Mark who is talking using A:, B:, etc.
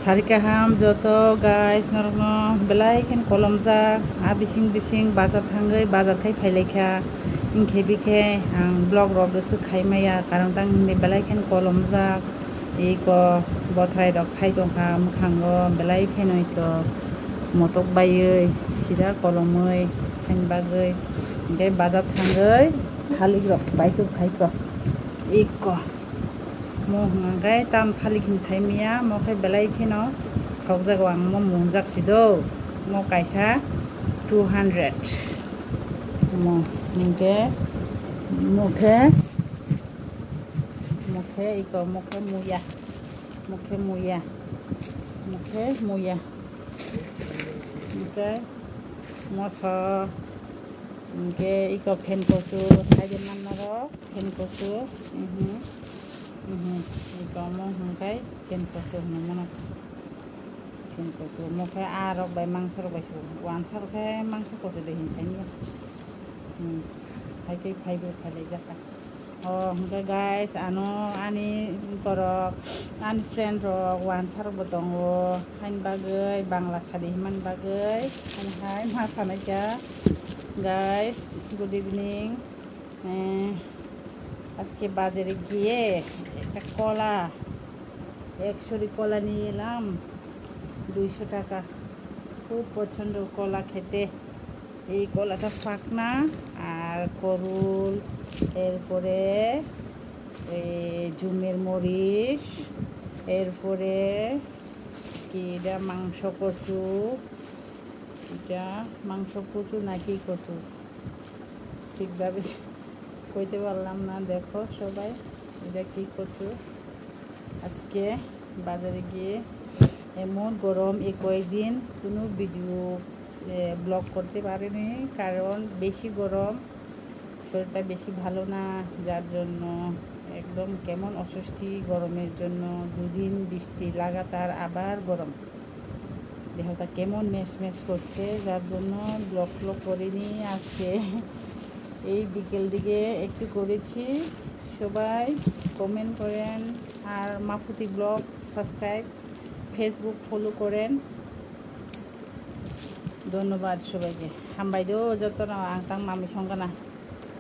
A: Sarikaham joto guys norno belai ken kolomjak bising bising bazar thangai bazar khai phailekha ingkhe bikhe ang blog rok gosu khaimaya karon tang ni belai ken kolomjak iko bothrai rok khai tongkha mukhango belai khenoi to motok bayoi sida kolomoi khain bagoi ingke bazar thangai thalik rok baitu khaiko iko mo ngai tam thalik hin saimia mo khai belai kheno thokjak ang mo mungjak sido mo kaisa 200 mo ingke mukhe iko mukhe muya ingke moso ingke iko pen kosu saiden mannaro pen kosu iko mo hangkai pen kosu mono pen kosu mo khai arok bai mangso rok bai su wansar khai mangso kosu de hin saini hai phai jaka hangkai guys ano ani korok ani friend rok wansar bo tongo hain bagai bangla sadi himan bagai hai ma sanaika guys good evening আজকে বাজারে গিয়ে একটা কলা 100 কলা নিয়ে এলাম 200 টাকা খুব পছন্দ কলা খেতে এই কলাটা ফাকনা আর করুল এরপরে জুমের মরিচ এরপরে কি এটা মাংস কচু নাকি কচু ঠিকভাবে কইতে পারলাম না দেখো সবাই এটা কি কচু আজকে বাজারে গিয়ে এমন গরম এই কয়েকদিন কোনো ভিডিও ব্লগ করতে পারিনি কারণ বেশি গরম শরীরটা বেশি ভালো না যার জন্য একদম কেমন অস্বস্তি গরমের জন্য দুদিন বৃষ্টি লাগাতার আবার গরম দেহটা কেমন মেস করছে যার জন্য ব্লগ করিনি আজকে এই বিকেল দিকে একটু করেছি সবাই কমেন্ট করেন আর মাফুতি ব্লগ সাবস্ক্রাইব ফেসবুক ফলো করেন ধন্যবাদ সবাইকে হামবাইদেও যত আংতাং মামি সঙ্গে না